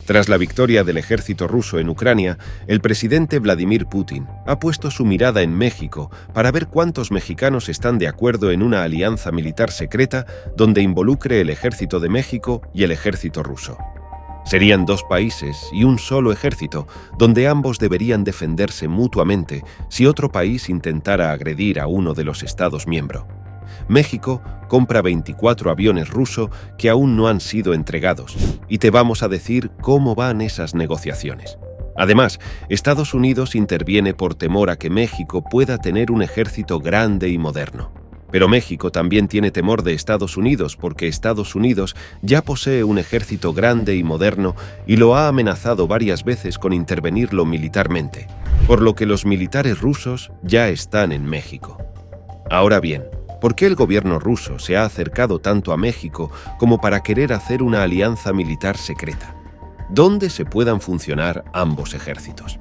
Tras la victoria del ejército ruso en Ucrania, el presidente Vladimir Putin ha puesto su mirada en México para ver cuántos mexicanos están de acuerdo en una alianza militar secreta donde involucre el ejército de México y el ejército ruso. Serían dos países y un solo ejército, donde ambos deberían defenderse mutuamente si otro país intentara agredir a uno de los Estados miembros. México compra 24 aviones rusos que aún no han sido entregados, y te vamos a decir cómo van esas negociaciones. Además, Estados Unidos interviene por temor a que México pueda tener un ejército grande y moderno. Pero México también tiene temor de Estados Unidos porque Estados Unidos ya posee un ejército grande y moderno y lo ha amenazado varias veces con intervenirlo militarmente, por lo que los militares rusos ya están en México. Ahora bien, ¿por qué el gobierno ruso se ha acercado tanto a México como para querer hacer una alianza militar secreta, donde se puedan funcionar ambos ejércitos?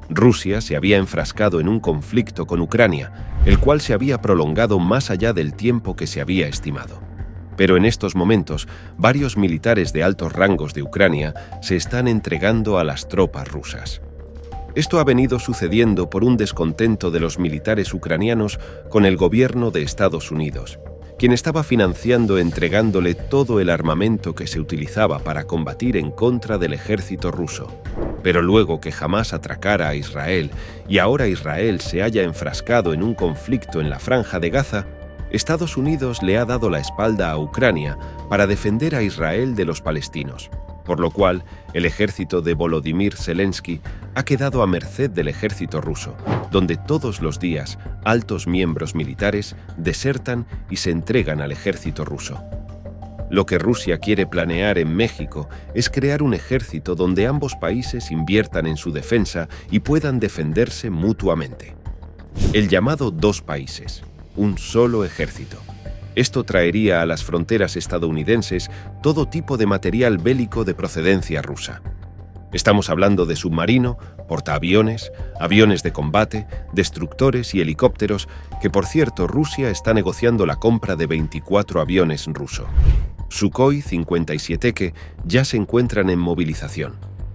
Rusia se había enfrascado en un conflicto con Ucrania, el cual se había prolongado más allá del tiempo que se había estimado. Pero en estos momentos, varios militares de altos rangos de Ucrania se están entregando a las tropas rusas. Esto ha venido sucediendo por un descontento de los militares ucranianos con el gobierno de Estados Unidos, quien estaba financiando entregándole todo el armamento que se utilizaba para combatir en contra del ejército ruso. Pero luego que Hamás atracara a Israel y ahora Israel se haya enfrascado en un conflicto en la Franja de Gaza, Estados Unidos le ha dado la espalda a Ucrania para defender a Israel de los palestinos, por lo cual el ejército de Volodymyr Zelensky ha quedado a merced del ejército ruso, donde todos los días altos miembros militares desertan y se entregan al ejército ruso. Lo que Rusia quiere planear en México es crear un ejército donde ambos países inviertan en su defensa y puedan defenderse mutuamente. El llamado dos países, un solo ejército. Esto traería a las fronteras estadounidenses todo tipo de material bélico de procedencia rusa. Estamos hablando de submarino, portaaviones, aviones de combate, destructores y helicópteros, que por cierto Rusia está negociando la compra de 24 aviones rusos. Sukhoi 57K ya se encuentran en movilización.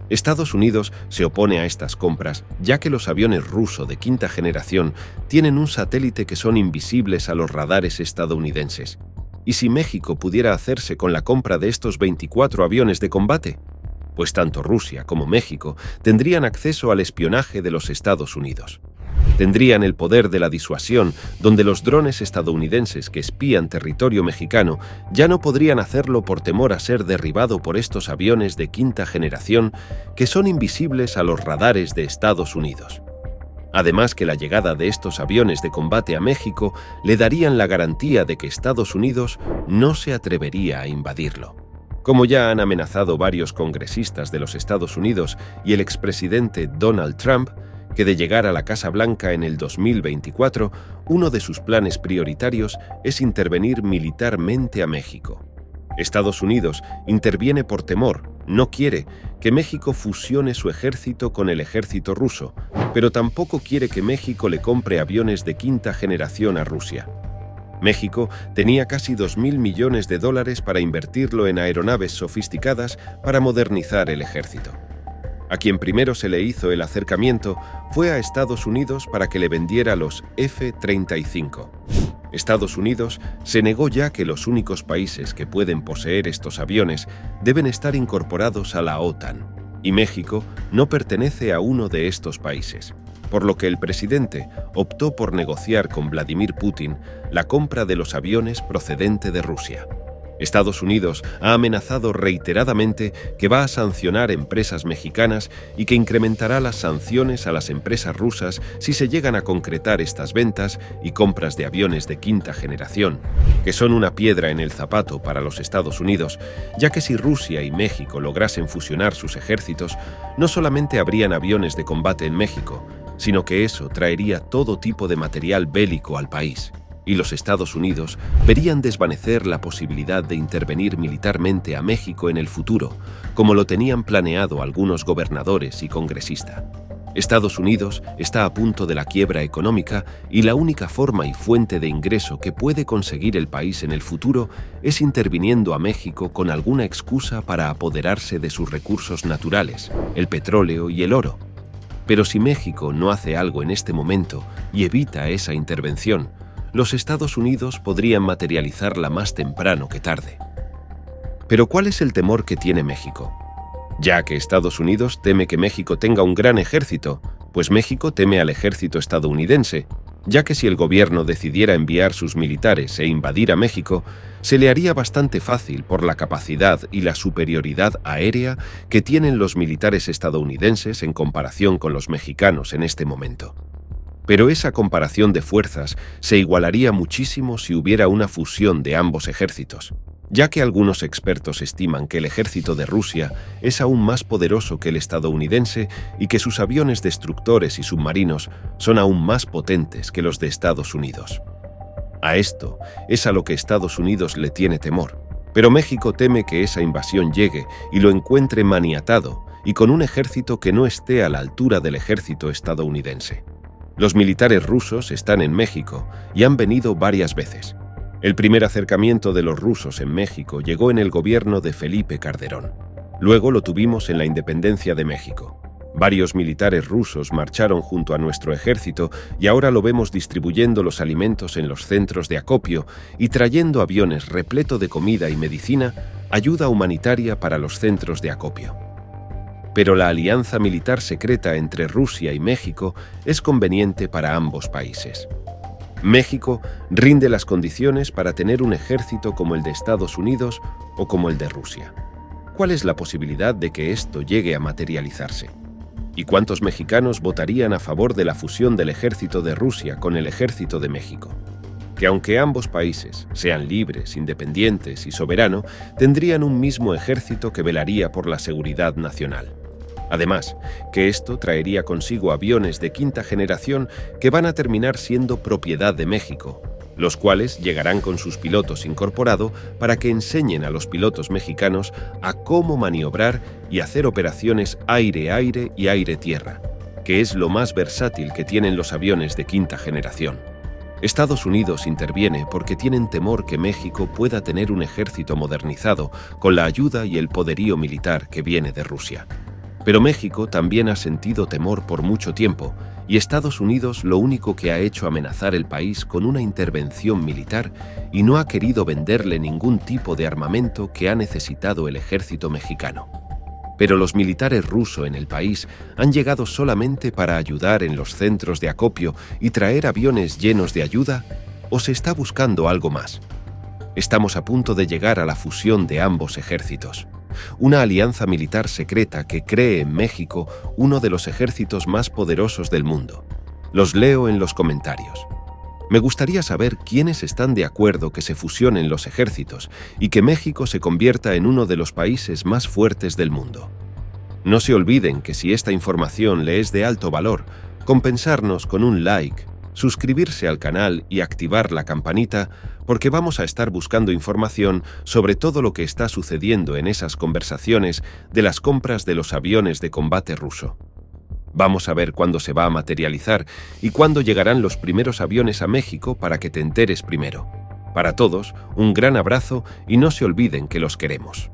Estados Unidos se opone a estas compras, ya que los aviones rusos de quinta generación tienen un satélite que son invisibles a los radares estadounidenses. ¿Y si México pudiera hacerse con la compra de estos 24 aviones de combate? Pues tanto Rusia como México tendrían acceso al espionaje de los Estados Unidos. Tendrían el poder de la disuasión, donde los drones estadounidenses que espían territorio mexicano ya no podrían hacerlo por temor a ser derribado por estos aviones de quinta generación que son invisibles a los radares de Estados Unidos. Además que la llegada de estos aviones de combate a México le darían la garantía de que Estados Unidos no se atrevería a invadirlo. Como ya han amenazado varios congresistas de los Estados Unidos y el expresidente Donald Trump, que de llegar a la Casa Blanca en el 2024, uno de sus planes prioritarios es intervenir militarmente a México. Estados Unidos interviene por temor, no quiere que México fusione su ejército con el ejército ruso, pero tampoco quiere que México le compre aviones de quinta generación a Rusia. México tenía casi $2.000 millones para invertirlo en aeronaves sofisticadas para modernizar el ejército. A quien primero se le hizo el acercamiento fue a Estados Unidos para que le vendiera los F-35. Estados Unidos se negó ya que los únicos países que pueden poseer estos aviones deben estar incorporados a la OTAN, y México no pertenece a uno de estos países, por lo que el presidente optó por negociar con Vladimir Putin la compra de los aviones procedente de Rusia. Estados Unidos ha amenazado reiteradamente que va a sancionar empresas mexicanas y que incrementará las sanciones a las empresas rusas si se llegan a concretar estas ventas y compras de aviones de quinta generación, que son una piedra en el zapato para los Estados Unidos, ya que si Rusia y México lograsen fusionar sus ejércitos, no solamente habrían aviones de combate en México, sino que eso traería todo tipo de material bélico al país. Y los Estados Unidos verían desvanecer la posibilidad de intervenir militarmente a México en el futuro, como lo tenían planeado algunos gobernadores y congresistas. Estados Unidos está a punto de la quiebra económica y la única forma y fuente de ingreso que puede conseguir el país en el futuro es interviniendo a México con alguna excusa para apoderarse de sus recursos naturales, el petróleo y el oro. Pero si México no hace algo en este momento y evita esa intervención, los Estados Unidos podrían materializarla más temprano que tarde. Pero ¿cuál es el temor que tiene México? Ya que Estados Unidos teme que México tenga un gran ejército, pues México teme al ejército estadounidense, ya que si el gobierno decidiera enviar sus militares e invadir a México, se le haría bastante fácil por la capacidad y la superioridad aérea que tienen los militares estadounidenses en comparación con los mexicanos en este momento. Pero esa comparación de fuerzas se igualaría muchísimo si hubiera una fusión de ambos ejércitos, ya que algunos expertos estiman que el ejército de Rusia es aún más poderoso que el estadounidense y que sus aviones destructores y submarinos son aún más potentes que los de Estados Unidos. A esto es a lo que Estados Unidos le tiene temor, pero México teme que esa invasión llegue y lo encuentre maniatado y con un ejército que no esté a la altura del ejército estadounidense. Los militares rusos están en México y han venido varias veces. El primer acercamiento de los rusos en México llegó en el gobierno de Felipe Calderón. Luego lo tuvimos en la independencia de México. Varios militares rusos marcharon junto a nuestro ejército y ahora lo vemos distribuyendo los alimentos en los centros de acopio y trayendo aviones repleto de comida y medicina, ayuda humanitaria para los centros de acopio. Pero la alianza militar secreta entre Rusia y México es conveniente para ambos países. México rinde las condiciones para tener un ejército como el de Estados Unidos o como el de Rusia. ¿Cuál es la posibilidad de que esto llegue a materializarse? ¿Y cuántos mexicanos votarían a favor de la fusión del ejército de Rusia con el ejército de México? Que aunque ambos países sean libres, independientes y soberanos, tendrían un mismo ejército que velaría por la seguridad nacional. Además, que esto traería consigo aviones de quinta generación que van a terminar siendo propiedad de México, los cuales llegarán con sus pilotos incorporados para que enseñen a los pilotos mexicanos a cómo maniobrar y hacer operaciones aire-aire y aire-tierra, que es lo más versátil que tienen los aviones de quinta generación. Estados Unidos interviene porque tienen temor que México pueda tener un ejército modernizado con la ayuda y el poderío militar que viene de Rusia. Pero México también ha sentido temor por mucho tiempo y Estados Unidos lo único que ha hecho amenazar el país con una intervención militar y no ha querido venderle ningún tipo de armamento que ha necesitado el ejército mexicano. Pero los militares rusos en el país han llegado solamente para ayudar en los centros de acopio y traer aviones llenos de ayuda, ¿o se está buscando algo más? Estamos a punto de llegar a la fusión de ambos ejércitos. Una alianza militar secreta que cree en México uno de los ejércitos más poderosos del mundo. Los leo en los comentarios. Me gustaría saber quiénes están de acuerdo que se fusionen los ejércitos y que México se convierta en uno de los países más fuertes del mundo. No se olviden que si esta información le es de alto valor, compensarnos con un like, suscribirse al canal y activar la campanita, porque vamos a estar buscando información sobre todo lo que está sucediendo en esas conversaciones de las compras de los aviones de combate ruso. Vamos a ver cuándo se va a materializar y cuándo llegarán los primeros aviones a México para que te enteres primero. Para todos, un gran abrazo y no se olviden que los queremos.